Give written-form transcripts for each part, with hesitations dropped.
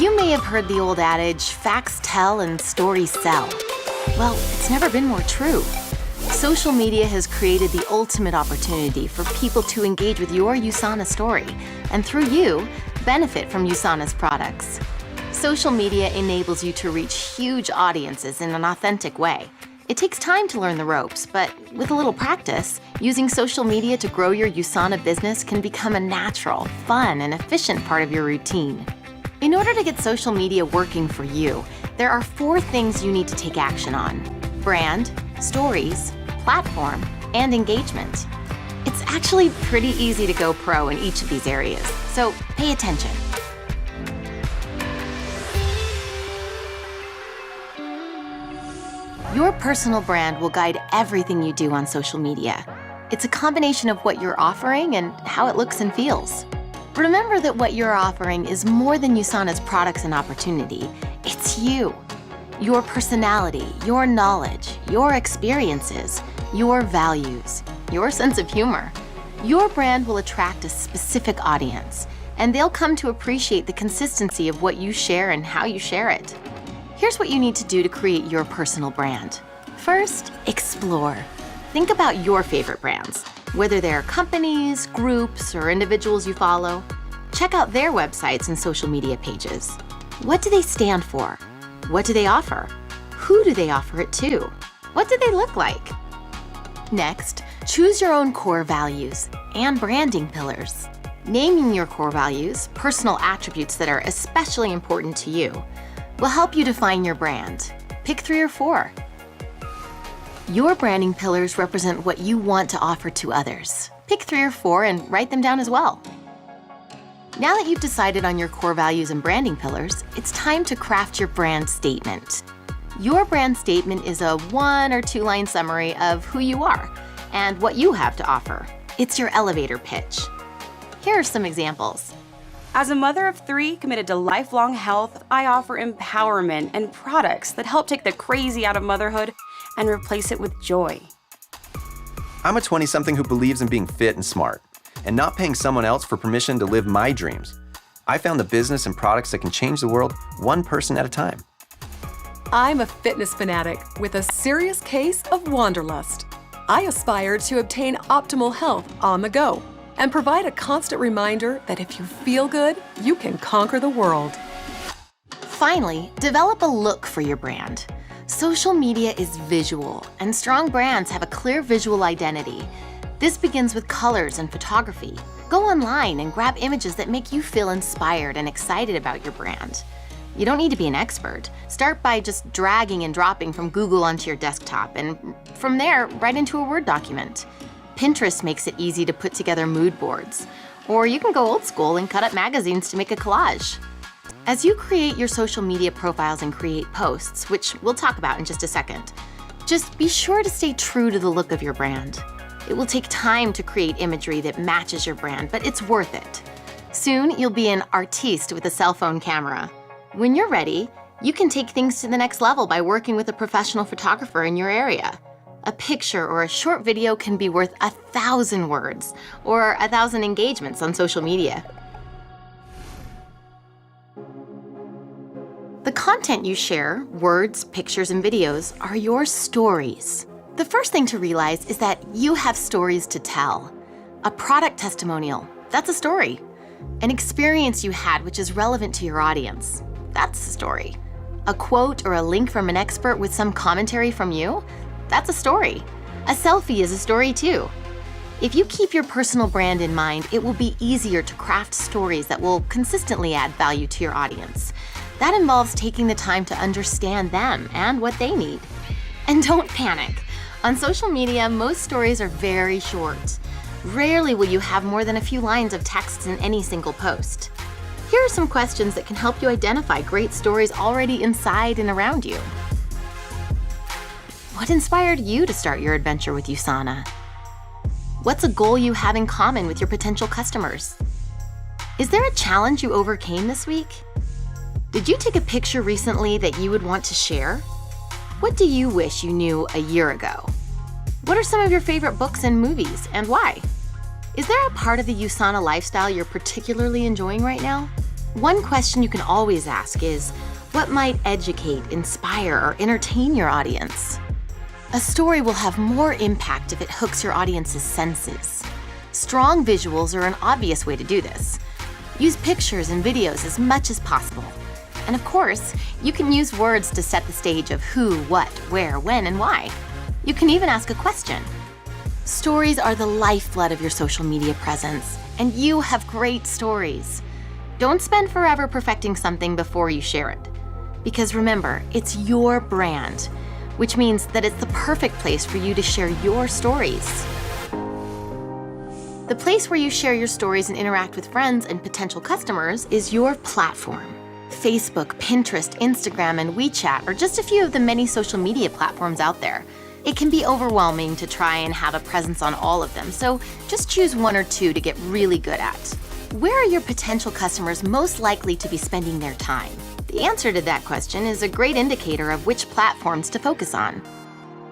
You may have heard the old adage, facts tell and stories sell. Well, it's never been more true. Social media has created the ultimate opportunity for people to engage with your USANA story, and through you, benefit from USANA's products. Social media enables you to reach huge audiences in an authentic way. It takes time to learn the ropes, but with a little practice, using social media to grow your USANA business can become a natural, fun, and efficient part of your routine. In order to get social media working for you, there are 4 things you need to take action on: brand, stories, platform, and engagement. It's actually pretty easy to go pro in each of these areas, so pay attention. Your personal brand will guide everything you do on social media. It's a combination of what you're offering and how it looks and feels. Remember that what you're offering is more than USANA's products and opportunity. It's you. Your personality, your knowledge, your experiences, your values, your sense of humor. Your brand will attract a specific audience, and they'll come to appreciate the consistency of what you share and how you share it. Here's what you need to do to create your personal brand. First, explore. Think about your favorite brands, whether they're companies, groups, or individuals you follow. Check out their websites and social media pages. What do they stand for? What do they offer? Who do they offer it to? What do they look like? Next, choose your own core values and branding pillars. Naming your core values, personal attributes that are especially important to you, will help you define your brand. Pick 3 or 4. Your branding pillars represent what you want to offer to others. Pick 3 or 4 and write them down as well. Now that you've decided on your core values and branding pillars, it's time to craft your brand statement. Your brand statement is a 1 or 2 line summary of who you are and what you have to offer. It's your elevator pitch. Here are some examples. As a mother of 3 committed to lifelong health, I offer empowerment and products that help take the crazy out of motherhood and replace it with joy. I'm a 20-something who believes in being fit and smart, and not paying someone else for permission to live my dreams. I found the business and products that can change the world one person at a time. I'm a fitness fanatic with a serious case of wanderlust. I aspire to obtain optimal health on the go and provide a constant reminder that if you feel good, you can conquer the world. Finally, develop a look for your brand. Social media is visual, and strong brands have a clear visual identity. This begins with colors and photography. Go online and grab images that make you feel inspired and excited about your brand. You don't need to be an expert. Start by just dragging and dropping from Google onto your desktop, and from there, right into a Word document. Pinterest makes it easy to put together mood boards. Or you can go old school and cut up magazines to make a collage. As you create your social media profiles and create posts, which we'll talk about in just a second, just be sure to stay true to the look of your brand. It will take time to create imagery that matches your brand, but it's worth it. Soon, you'll be an artiste with a cell phone camera. When you're ready, you can take things to the next level by working with a professional photographer in your area. A picture or a short video can be worth 1,000 words or 1,000 engagements on social media. The content you share, words, pictures, and videos, are your stories. The first thing to realize is that you have stories to tell. A product testimonial, that's a story. An experience you had which is relevant to your audience, that's a story. A quote or a link from an expert with some commentary from you, that's a story. A selfie is a story too. If you keep your personal brand in mind, it will be easier to craft stories that will consistently add value to your audience. That involves taking the time to understand them and what they need. And don't panic. On social media, most stories are very short. Rarely will you have more than a few lines of text in any single post. Here are some questions that can help you identify great stories already inside and around you. What inspired you to start your adventure with USANA? What's a goal you have in common with your potential customers? Is there a challenge you overcame this week? Did you take a picture recently that you would want to share? What do you wish you knew a year ago? What are some of your favorite books and movies, and why? Is there a part of the USANA lifestyle you're particularly enjoying right now? One question you can always ask is, what might educate, inspire, or entertain your audience? A story will have more impact if it hooks your audience's senses. Strong visuals are an obvious way to do this. Use pictures and videos as much as possible. And of course, you can use words to set the stage of who, what, where, when, and why. You can even ask a question. Stories are the lifeblood of your social media presence, and you have great stories. Don't spend forever perfecting something before you share it. Because remember, it's your brand, which means that it's the perfect place for you to share your stories. The place where you share your stories and interact with friends and potential customers is your platform. Facebook, Pinterest, Instagram, and WeChat are just a few of the many social media platforms out there. It can be overwhelming to try and have a presence on all of them, so just choose one or two to get really good at. Where are your potential customers most likely to be spending their time? The answer to that question is a great indicator of which platforms to focus on.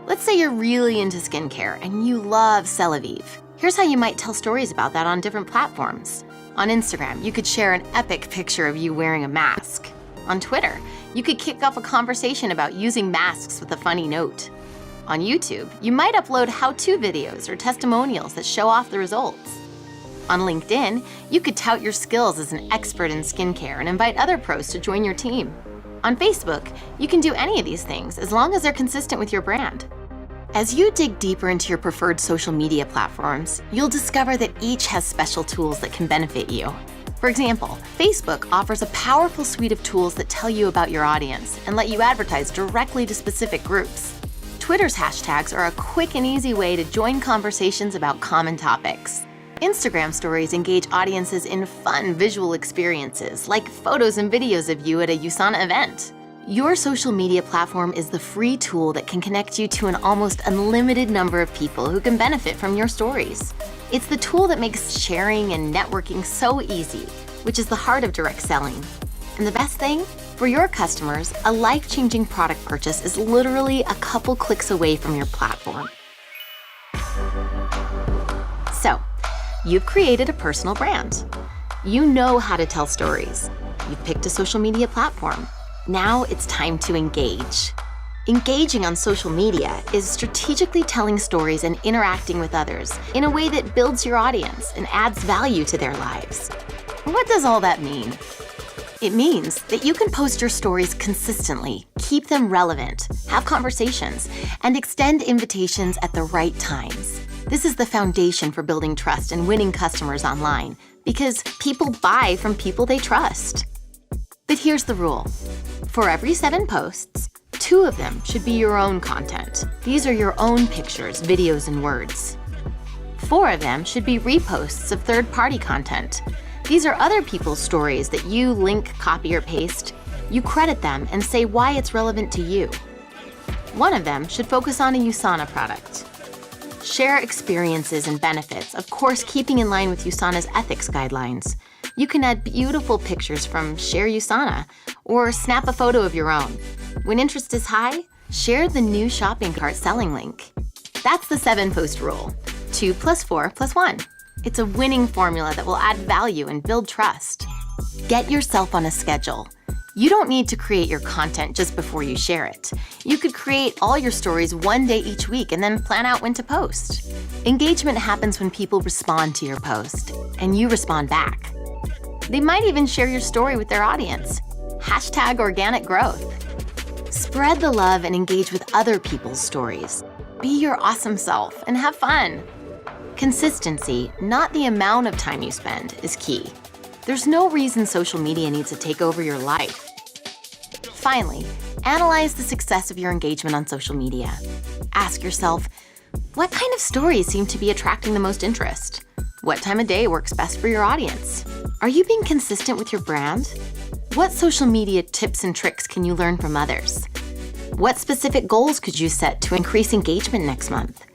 Let's say you're really into skincare and you love Celavive. Here's how you might tell stories about that on different platforms. On Instagram, you could share an epic picture of you wearing a mask. On Twitter, you could kick off a conversation about using masks with a funny note. On YouTube, you might upload how-to videos or testimonials that show off the results. On LinkedIn, you could tout your skills as an expert in skincare and invite other pros to join your team. On Facebook, you can do any of these things as long as they're consistent with your brand. As you dig deeper into your preferred social media platforms, you'll discover that each has special tools that can benefit you. For example, Facebook offers a powerful suite of tools that tell you about your audience and let you advertise directly to specific groups. Twitter's hashtags are a quick and easy way to join conversations about common topics. Instagram stories engage audiences in fun visual experiences, like photos and videos of you at a USANA event. Your social media platform is the free tool that can connect you to an almost unlimited number of people who can benefit from your stories. It's the tool that makes sharing and networking so easy, which is the heart of direct selling. And the best thing? For your customers, a life-changing product purchase is literally a couple clicks away from your platform. So, you've created a personal brand. You know how to tell stories. You've picked a social media platform. Now it's time to engage. Engaging on social media is strategically telling stories and interacting with others in a way that builds your audience and adds value to their lives. What does all that mean? It means that you can post your stories consistently, keep them relevant, have conversations, and extend invitations at the right times. This is the foundation for building trust and winning customers online, because people buy from people they trust. But here's the rule. For every 7 posts, 2 of them should be your own content. These are your own pictures, videos, and words. 4 of them should be reposts of third-party content. These are other people's stories that you link, copy, or paste. You credit them and say why it's relevant to you. 1 of them should focus on a USANA product. Share experiences and benefits, of course keeping in line with USANA's ethics guidelines. You can add beautiful pictures from Share USANA or snap a photo of your own. When interest is high, share the new shopping cart selling link. That's the 7-post rule. 2 + 4 + 1. It's a winning formula that will add value and build trust. Get yourself on a schedule. You don't need to create your content just before you share it. You could create all your stories one day each week and then plan out when to post. Engagement happens when people respond to your post, and you respond back. They might even share your story with their audience. #organic growth. Spread the love and engage with other people's stories. Be your awesome self and have fun. Consistency, not the amount of time you spend, is key. There's no reason social media needs to take over your life. Finally, analyze the success of your engagement on social media. Ask yourself, what kind of stories seem to be attracting the most interest? What time of day works best for your audience? Are you being consistent with your brand? What social media tips and tricks can you learn from others? What specific goals could you set to increase engagement next month?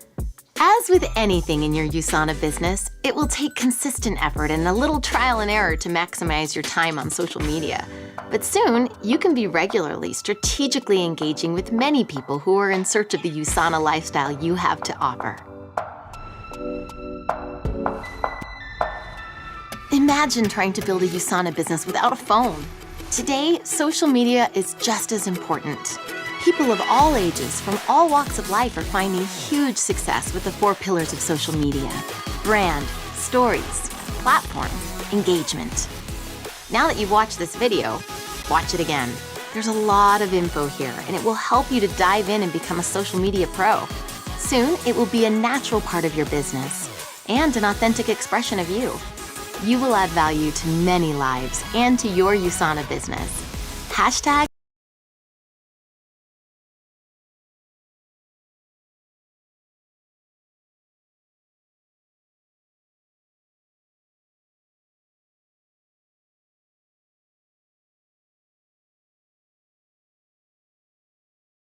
As with anything in your USANA business, it will take consistent effort and a little trial and error to maximize your time on social media. But soon, you can be regularly, strategically engaging with many people who are in search of the USANA lifestyle you have to offer. Imagine trying to build a USANA business without a phone. Today, social media is just as important. People of all ages, from all walks of life, are finding huge success with the 4 pillars of social media: brand, stories, platform, engagement. Now that you've watched this video, watch it again. There's a lot of info here, and it will help you to dive in and become a social media pro. Soon, it will be a natural part of your business and an authentic expression of you. You will add value to many lives and to your USANA business.